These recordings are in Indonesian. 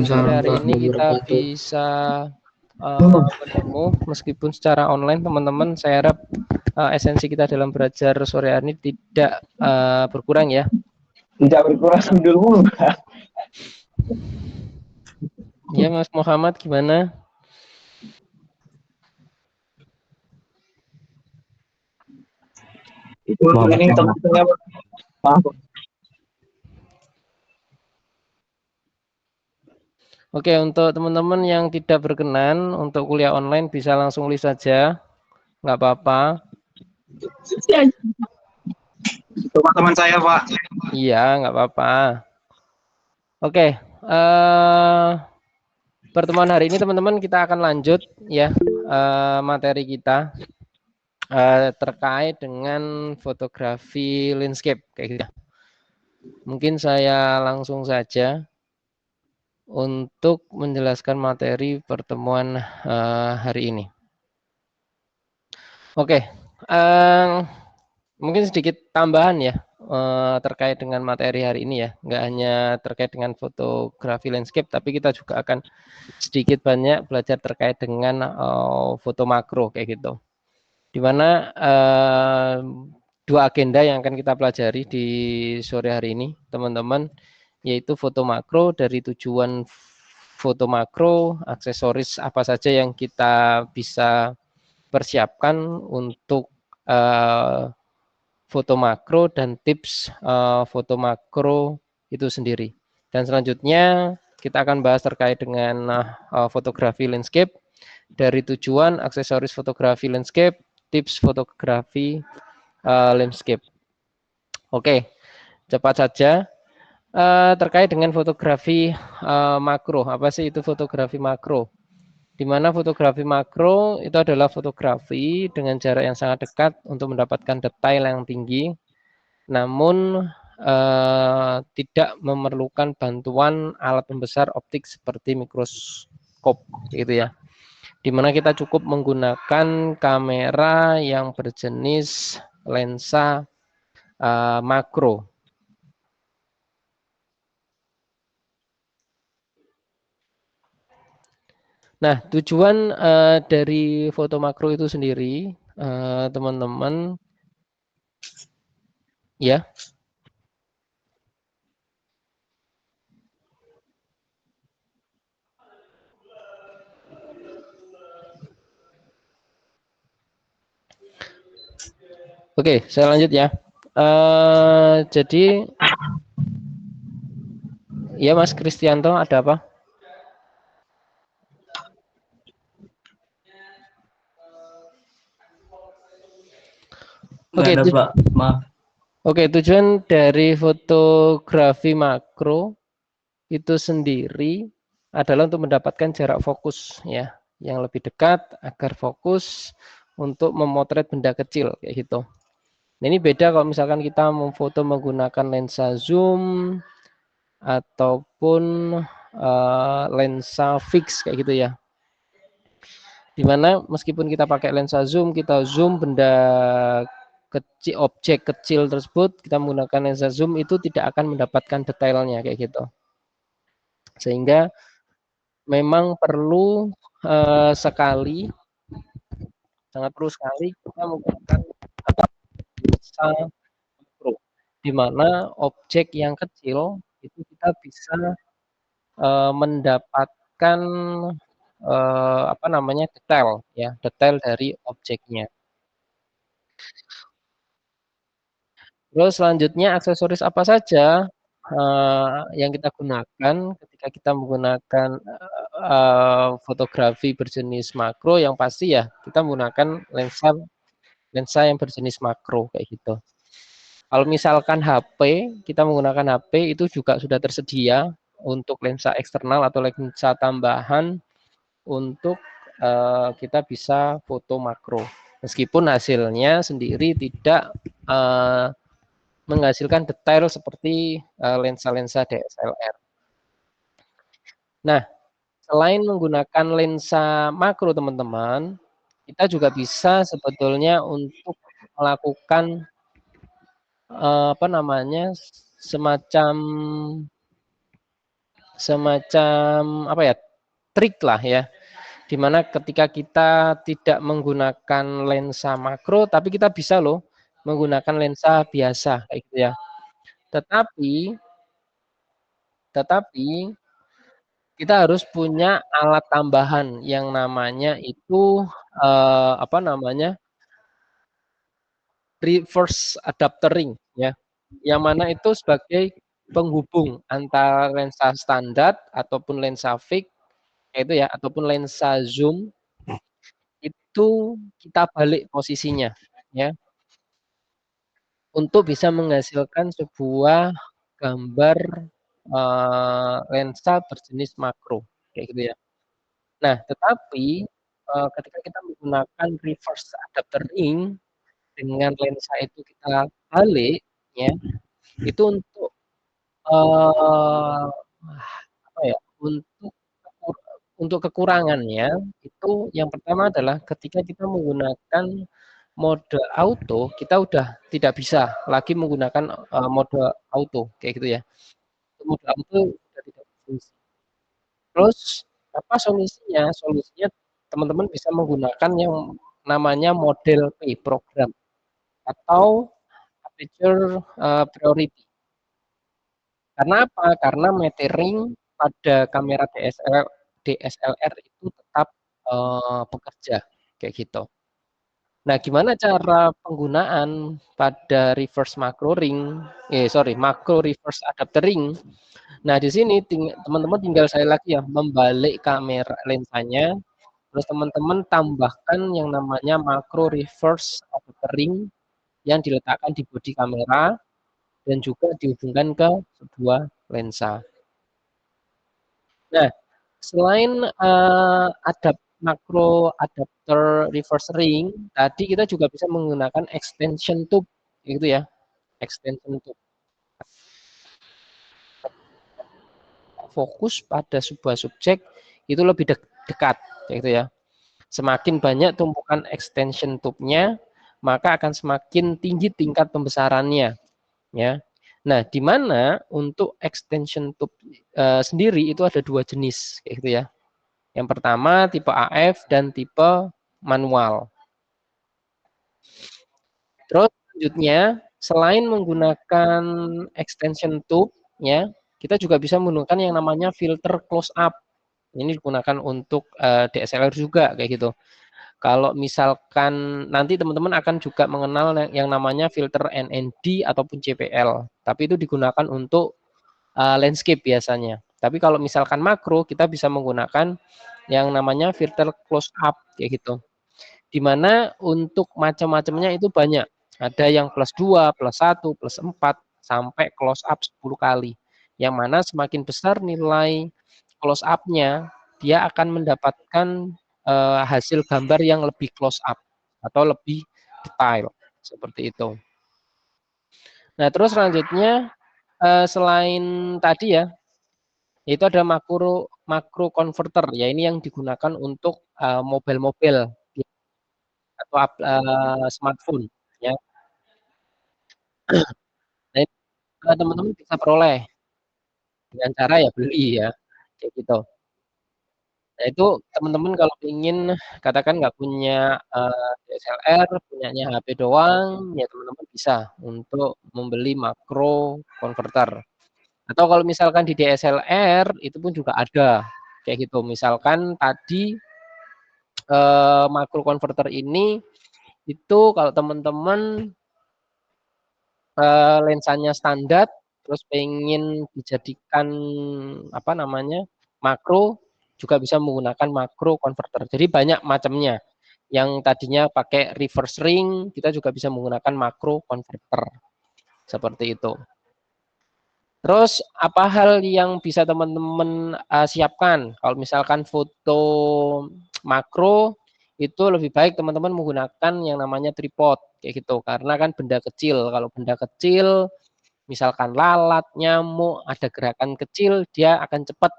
sore hari Waalaikumsalam ini kita wabarakatuh. bisa bertemu meskipun secara online, teman-teman. Saya harap esensi kita dalam belajar sore hari ini tidak berkurang ya. Tidak berkurang dulu. Ya, Mas Muhammad, gimana? Itu ini teman-temannya maaf. Oke, untuk teman-teman yang tidak berkenan untuk kuliah online bisa langsung list saja, nggak apa-apa. Teman-teman saya, Pak. Iya, nggak apa-apa. Oke, pertemuan hari ini teman-teman kita akan lanjut ya materi kita terkait dengan fotografi landscape kayak gitu. Mungkin saya langsung saja untuk menjelaskan materi pertemuan hari ini. Oke, mungkin sedikit tambahan ya terkait dengan materi hari ini ya. Nggak hanya terkait dengan fotografi landscape, tapi kita juga akan sedikit banyak belajar terkait dengan foto makro kayak gitu. Di mana dua agenda yang akan kita pelajari di sore hari ini, teman-teman, yaitu foto makro. Dari tujuan foto makro, aksesoris apa saja yang kita bisa persiapkan untuk foto makro dan tips foto makro itu sendiri. Dan selanjutnya kita akan bahas terkait dengan fotografi landscape, dari tujuan aksesoris fotografi landscape, tips fotografi landscape. Oke, cepat saja terkait dengan fotografi makro. Apa sih itu fotografi makro? Di mana fotografi makro itu adalah fotografi dengan jarak yang sangat dekat untuk mendapatkan detail yang tinggi, namun tidak memerlukan bantuan alat pembesar optik seperti mikroskop, gitu ya. Di mana kita cukup menggunakan kamera yang berjenis lensa makro. Nah, tujuan dari foto makro itu sendiri, teman-teman, ya. Oke, saya lanjut ya. Jadi, ya Mas Kristianto, ada apa? Nggak Oke, ada, Pak. Maaf. Oke, tujuan dari fotografi makro itu sendiri adalah untuk mendapatkan jarak fokus ya, yang lebih dekat agar fokus untuk memotret benda kecil kayak gitu. Nah, ini beda kalau misalkan kita memfoto menggunakan lensa zoom ataupun lensa fix kayak gitu ya. Dimana meskipun kita pakai lensa zoom, kita zoom benda kecil, objek kecil tersebut, kita menggunakan lensa zoom itu tidak akan mendapatkan detailnya kayak gitu. Sehingga memang perlu sekali, sangat perlu sekali kita menggunakan lensa makro, di mana objek yang kecil itu kita bisa mendapatkan apa namanya, detail ya, detail dari objeknya. Terus selanjutnya aksesoris apa saja yang kita gunakan ketika kita menggunakan fotografi berjenis makro, yang pasti ya kita menggunakan lensa lensa yang berjenis makro kayak gitu. Kalau misalkan HP, kita menggunakan HP itu juga sudah tersedia untuk lensa eksternal atau lensa tambahan untuk kita bisa foto makro. Meskipun hasilnya sendiri tidak menghasilkan detail seperti lensa-lensa DSLR. Nah, selain menggunakan lensa makro, teman-teman, kita juga bisa sebetulnya untuk melakukan apa namanya, semacam semacam apa ya, trik lah ya, dimana ketika kita tidak menggunakan lensa makro, tapi kita bisa loh menggunakan lensa biasa kayak gitu ya. Tetapi tetapi kita harus punya alat tambahan yang namanya itu apa namanya, reverse adaptering ya. Yang mana itu sebagai penghubung antara lensa standar ataupun lensa fix itu ya, ataupun lensa zoom itu kita balik posisinya ya, untuk bisa menghasilkan sebuah gambar lensa berjenis makro kayak gitu ya. Nah, tetapi ketika kita menggunakan reverse adaptering dengan lensa itu kita balik ya, itu untuk apa ya, kekur untuk kekurangannya itu yang pertama adalah ketika kita menggunakan mode auto, kita udah tidak bisa lagi menggunakan mode auto kayak gitu ya. Mode auto sudah tidak berfungsi. Terus apa solusinya? Solusinya teman-teman bisa menggunakan yang namanya model P program atau aperture priority. Karena apa? Karena metering pada kamera DSLR itu tetap bekerja kayak gitu. Nah, gimana cara penggunaan pada reverse macro ring? Macro reverse adaptering. Nah, di sini teman-teman tinggal saya lagi ya membalik kamera lensanya, terus teman-teman tambahkan yang namanya macro reverse adaptering yang diletakkan di bodi kamera dan juga dihubungkan ke sebuah lensa. Nah, selain macro adapter reverse ring, tadi kita juga bisa menggunakan extension tube, gitu ya, extension tube. Fokus pada sebuah subjek itu lebih dekat, gitu ya. Semakin banyak tumpukan extension tube-nya, maka akan semakin tinggi tingkat pembesarannya, ya. Nah, di mana untuk extension tube sendiri itu ada dua jenis, kayak gitu ya. Yang pertama tipe AF dan tipe manual. Terus selanjutnya, selain menggunakan extension tube, ya, kita juga bisa menggunakan yang namanya filter close up. Ini digunakan untuk DSLR juga kayak gitu. Kalau misalkan nanti teman-teman akan juga mengenal yang namanya filter NND ataupun CPL, tapi itu digunakan untuk landscape biasanya. Tapi kalau misalkan makro, kita bisa menggunakan yang namanya filter close up kayak gitu. Dimana untuk macam-macamnya itu banyak. Ada yang plus 2, plus 1, plus 4, sampai close up 10 kali. Yang mana semakin besar nilai close up-nya, dia akan mendapatkan hasil gambar yang lebih close up atau lebih detail seperti itu. Nah, terus selanjutnya selain tadi ya, itu ada makro converter ya, ini yang digunakan untuk mobil-mobil atau smartphone ya. Nah, itu teman-teman bisa peroleh dengan cara ya beli ya, kayak gitu. Nah, itu teman-teman kalau ingin katakan nggak punya DSLR, punyanya HP doang, ya teman-teman bisa untuk membeli makro converter. Atau kalau misalkan di DSLR itu pun juga ada kayak gitu. Misalkan tadi makro converter ini itu kalau teman-teman lensanya standar, terus pengen dijadikan apa namanya, makro, juga bisa menggunakan makro converter. Jadi banyak macamnya. Yang tadinya pakai reverse ring, kita juga bisa menggunakan makro converter. Seperti itu. Terus apa hal yang bisa teman-teman siapkan? Kalau misalkan foto makro, itu lebih baik teman-teman menggunakan yang namanya tripod kayak gitu. Karena kan benda kecil, kalau benda kecil misalkan lalat, nyamuk, ada gerakan kecil, dia akan cepat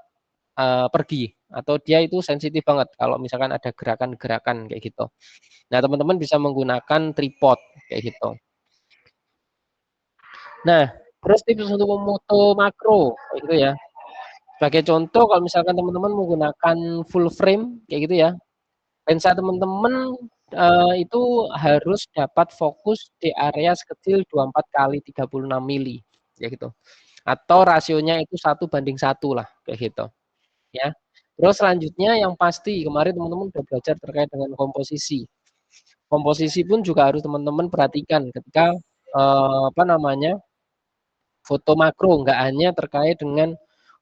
pergi atau dia itu sensitif banget kalau misalkan ada gerakan-gerakan kayak gitu. Nah, teman-teman bisa menggunakan tripod kayak gitu. Nah, terus tips untuk memoto makro kayak gitu ya. Sebagai contoh, kalau misalkan teman-teman menggunakan full frame kayak gitu ya, lensa teman-teman itu harus dapat fokus di area sekecil 24 kali 36 mili, ya gitu. Atau rasionya itu 1:1 lah, kayak gitu. Ya. Terus selanjutnya yang pasti kemarin teman-teman udah belajar terkait dengan komposisi. Komposisi pun juga harus teman-teman perhatikan ketika apa namanya foto makro, nggak hanya terkait dengan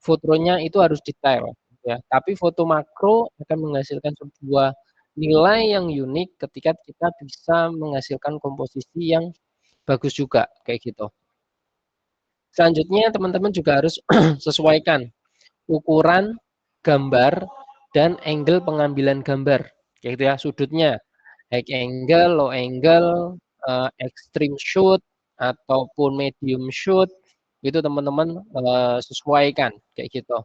fotonya itu harus detail, ya. Tapi foto makro akan menghasilkan sebuah nilai yang unik ketika kita bisa menghasilkan komposisi yang bagus juga, kayak gitu. Selanjutnya teman-teman juga harus sesuaikan ukuran gambar dan angle pengambilan gambar, kayak gitu ya, sudutnya, high angle, low angle, extreme shoot ataupun medium shoot, itu teman-teman sesuaikan kayak gitu.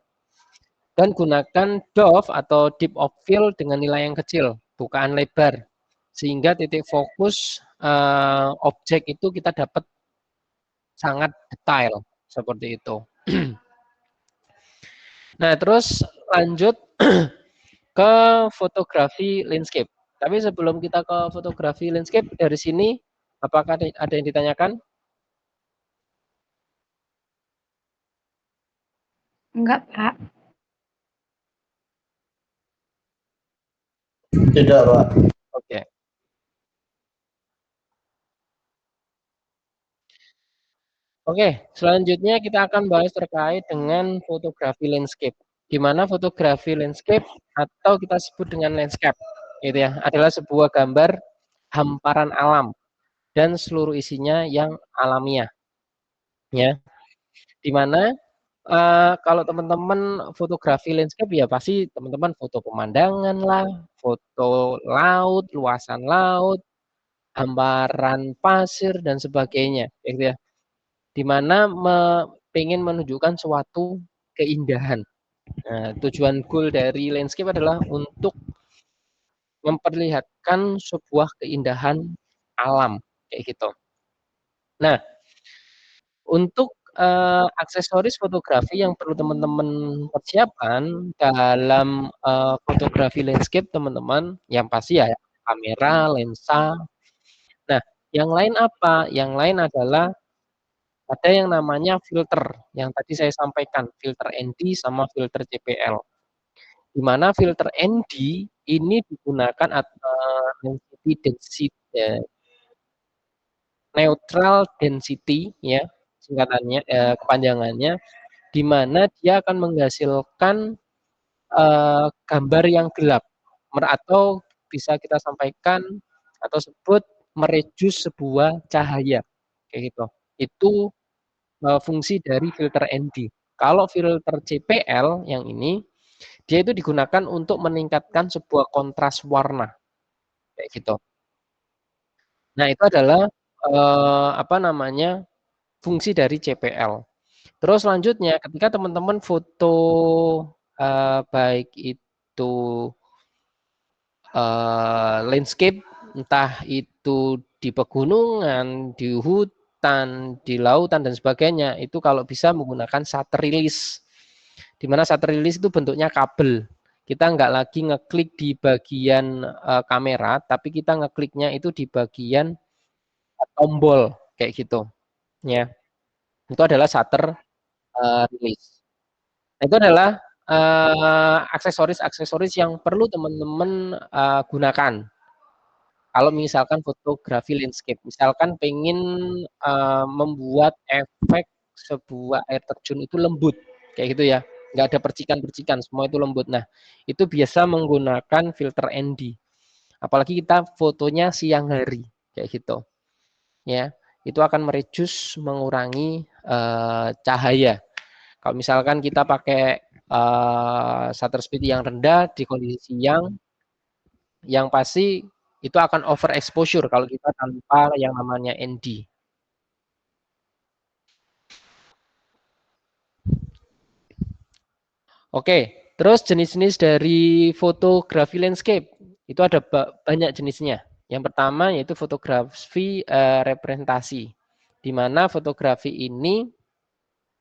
Dan gunakan depth atau deep of field dengan nilai yang kecil, bukaan lebar, sehingga titik fokus objek itu kita dapat sangat detail seperti itu. Nah, terus lanjut ke fotografi landscape. Tapi sebelum kita ke fotografi landscape, dari sini apakah ada yang ditanyakan? Enggak, Pak. Tidak, Pak. Oke. Oke, selanjutnya kita akan bahas terkait dengan fotografi landscape. Di mana fotografi landscape atau kita sebut dengan landscape, gitu ya, adalah sebuah gambar hamparan alam dan seluruh isinya yang alamiah, ya. Di mana kalau teman-teman fotografi landscape ya pasti teman-teman foto pemandangan lah, foto laut, luasan laut, hamparan pasir dan sebagainya, gitu ya. Di mana pengen menunjukkan suatu keindahan. Nah, tujuan goal dari landscape adalah untuk memperlihatkan sebuah keindahan alam, kayak gitu. Nah, untuk aksesoris fotografi yang perlu teman-teman persiapkan dalam fotografi landscape teman-teman, yang pasti ya kamera, lensa. Nah, yang lain apa? Yang lain adalah ada yang namanya filter, yang tadi saya sampaikan, filter ND sama filter CPL. Di mana filter ND ini digunakan density neutral density ya singkatannya kepanjangannya, di mana dia akan menghasilkan gambar yang gelap atau bisa kita sampaikan atau sebut mereduce sebuah cahaya kayak gitu. Itu fungsi dari filter ND. Kalau filter CPL yang ini dia itu digunakan untuk meningkatkan sebuah kontras warna kayak gitu. Nah, itu adalah apa namanya? Fungsi dari CPL. Terus selanjutnya ketika teman-teman foto baik itu landscape, entah itu di pegunungan, di hutan, di lautan dan sebagainya, itu kalau bisa menggunakan shutter release. Di mana shutter release itu bentuknya kabel. Kita nggak lagi ngeklik di bagian kamera, tapi kita ngekliknya itu di bagian tombol kayak gitu, ya. Itu adalah shutter release. Nah, itu adalah aksesoris-aksesoris yang perlu teman-teman gunakan. Kalau misalkan fotografi landscape, misalkan pengen membuat efek sebuah air terjun itu lembut, kayak gitu ya, nggak ada percikan-percikan, semua itu lembut. Nah, itu biasa menggunakan filter ND. Apalagi kita fotonya siang hari, kayak gitu, ya. Itu akan mereduce, mengurangi cahaya. Kalau misalkan kita pakai shutter speed yang rendah di kondisi siang, yang pasti itu akan over exposure kalau kita tanpa yang namanya ND. Oke, terus jenis-jenis dari fotografi landscape itu ada banyak jenisnya. Yang pertama yaitu fotografi representasi, di mana fotografi ini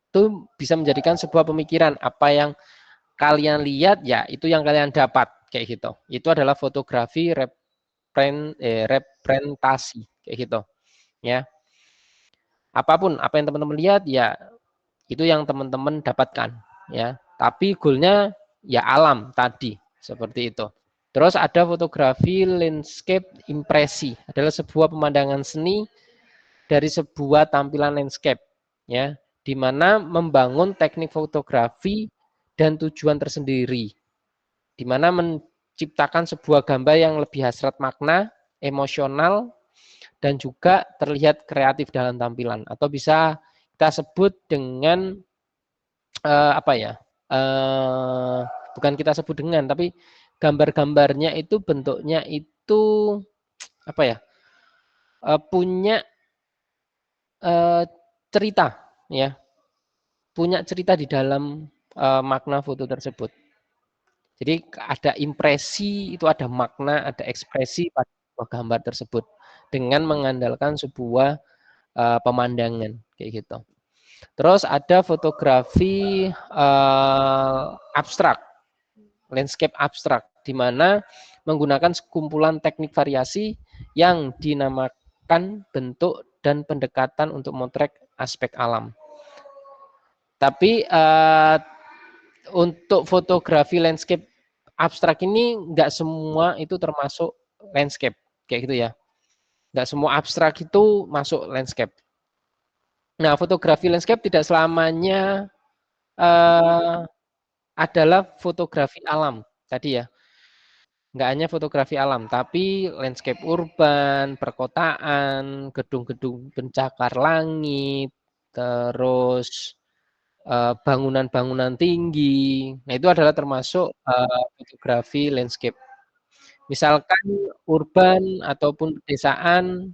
itu bisa menjadikan sebuah pemikiran. Apa yang kalian lihat ya itu yang kalian dapat kayak gitu. Itu adalah fotografi representasi kayak gitu ya. Apapun apa yang teman-teman lihat ya itu yang teman-teman dapatkan ya. Tapi goalnya ya alam tadi seperti itu. Terus ada fotografi landscape impresi, adalah sebuah pemandangan seni dari sebuah tampilan landscape ya, di mana membangun teknik fotografi dan tujuan tersendiri, di mana menciptakan sebuah gambar yang lebih hasrat makna, emosional, dan juga terlihat kreatif dalam tampilan, atau bisa kita sebut dengan apa ya? Eh, bukan kita sebut dengan, tapi gambar-gambarnya itu bentuknya itu apa ya? Punya cerita ya, punya cerita di dalam makna foto tersebut. Jadi ada impresi, itu ada makna, ada ekspresi pada sebuah gambar tersebut dengan mengandalkan sebuah pemandangan kayak gitu. Terus ada fotografi abstrak, landscape abstrak, di mana menggunakan sekumpulan teknik variasi yang dinamakan bentuk dan pendekatan untuk memotret aspek alam. Tapi untuk fotografi landscape abstrak ini nggak semua itu termasuk landscape kayak gitu ya. Nggak semua abstrak itu masuk landscape. Nah, fotografi landscape tidak selamanya adalah fotografi alam tadi ya. Nggak hanya fotografi alam, tapi landscape urban, perkotaan, gedung-gedung pencakar langit, terus bangunan-bangunan tinggi. Nah, itu adalah termasuk fotografi landscape. Misalkan urban ataupun pedesaan,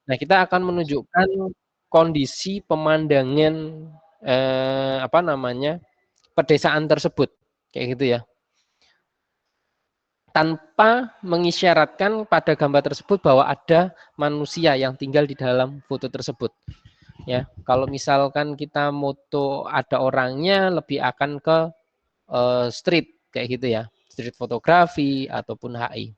nah kita akan menunjukkan kondisi pemandangan apa namanya pedesaan tersebut, kayak gitu ya. Tanpa mengisyaratkan pada gambar tersebut bahwa ada manusia yang tinggal di dalam foto tersebut. Ya, kalau misalkan kita moto ada orangnya, lebih akan ke street kayak gitu ya, street fotografi ataupun HI.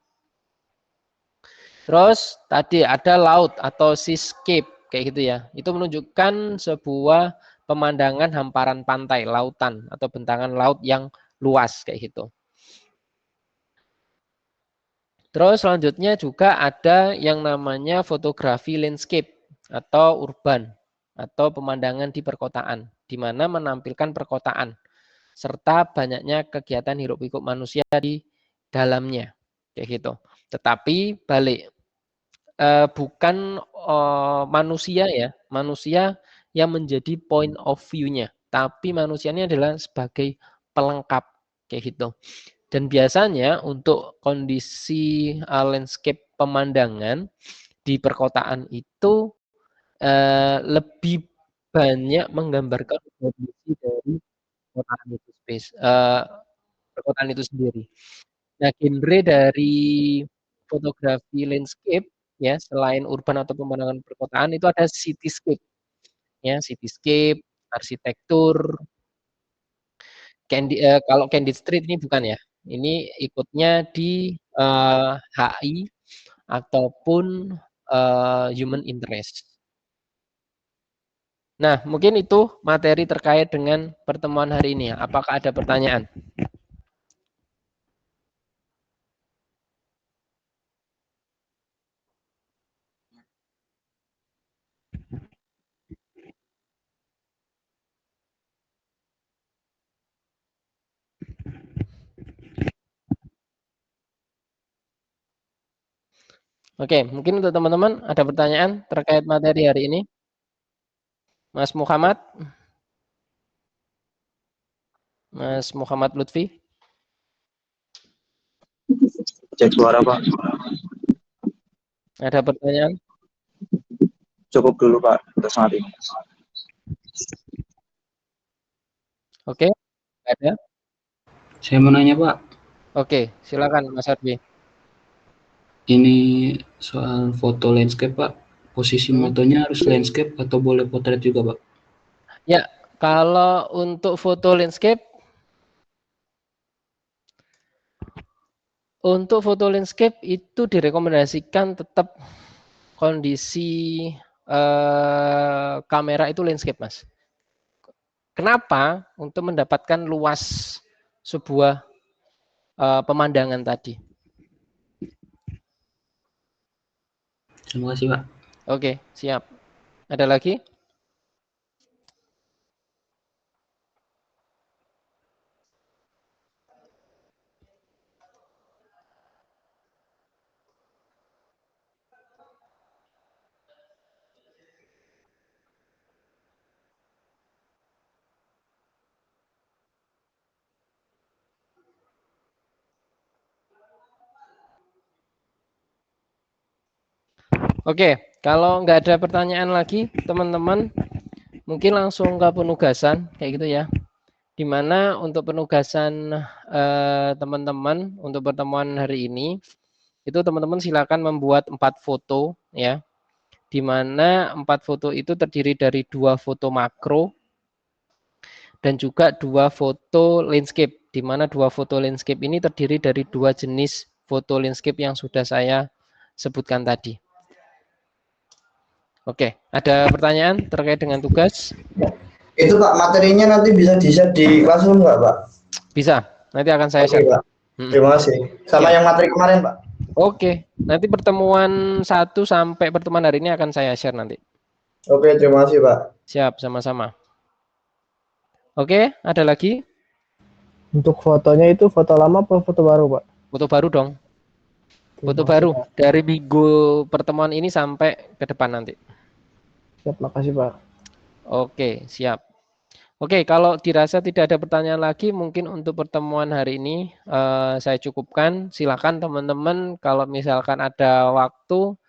Terus tadi ada laut atau seascape kayak gitu ya. Itu menunjukkan sebuah pemandangan hamparan pantai, lautan atau bentangan laut yang luas kayak gitu. Terus selanjutnya juga ada yang namanya fotografi landscape atau urban atau pemandangan di perkotaan, di mana menampilkan perkotaan serta banyaknya kegiatan hiruk pikuk manusia di dalamnya kayak gitu. Tetapi balik bukan manusia ya, manusia yang menjadi point of view-nya, tapi manusianya adalah sebagai pelengkap kayak gitu. Dan biasanya untuk kondisi landscape pemandangan di perkotaan itu lebih banyak menggambarkan kondisi dari perkotaan itu perkotaan itu sendiri. Nah, genre dari fotografi landscape ya, selain urban atau pemandangan perkotaan itu ada cityscape ya, cityscape, arsitektur, kalau Candid Street ini bukan ya. Ini ikutnya di HI ataupun human interest. Nah, mungkin itu materi terkait dengan pertemuan hari ini ya. Apakah ada pertanyaan? Oke, mungkin untuk teman-teman ada pertanyaan terkait materi hari ini? Mas Muhammad? Mas Muhammad Lutfi? Cek suara Pak. Ada pertanyaan? Cukup dulu Pak untuk saat ini. Oke, ada. Saya mau nanya Pak, Oke, silakan Mas Arbi. ini soal foto landscape Pak, posisi motonya harus landscape atau boleh potret juga Pak? Ya, Kalau untuk foto landscape, itu direkomendasikan tetap kondisi kamera itu landscape, Mas. Kenapa? Untuk mendapatkan luas sebuah pemandangan tadi. Terima kasih, Pak. Oke, siap. Ada lagi? Oke, kalau nggak ada pertanyaan lagi, teman-teman, mungkin langsung ke penugasan, kayak gitu ya. Dimana untuk penugasan teman-teman untuk pertemuan hari ini, itu teman-teman silakan membuat 4 foto ya. Dimana 4 foto itu terdiri dari 2 foto makro dan juga 2 foto landscape. Dimana 2 foto landscape ini terdiri dari 2 jenis foto landscape yang sudah saya sebutkan tadi. Oke, ada pertanyaan terkait dengan tugas? Itu Pak, materinya nanti bisa di-share di Classroom nggak Pak? Bisa, nanti akan saya Oke share. Pak, terima kasih. Sama Ya. yang materi kemarin Pak. Oke, nanti pertemuan 1 sampai pertemuan hari ini akan saya share nanti. Oke, terima kasih Pak. Siap, sama-sama. Oke, ada lagi? Untuk fotonya itu foto lama atau foto baru, Pak? Foto baru dong. Foto Terima baru kasih, Pak. dari minggu pertemuan ini sampai ke depan nanti. Siap, makasih, Pak. Oke, siap. Oke, kalau dirasa tidak ada pertanyaan lagi, mungkin untuk pertemuan hari ini saya cukupkan. Silakan teman-teman kalau misalkan ada waktu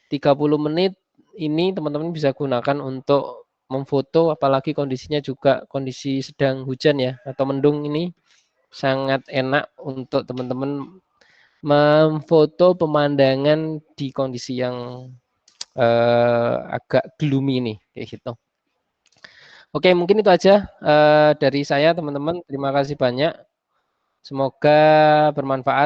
30 menit ini teman-teman bisa gunakan untuk memfoto, apalagi kondisinya juga kondisi sedang hujan ya atau mendung ini sangat enak untuk teman-teman memfoto pemandangan di kondisi yang agak gloomy nih kayak gitu. Oke, mungkin itu aja dari saya teman-teman. Terima kasih banyak. Semoga bermanfaat.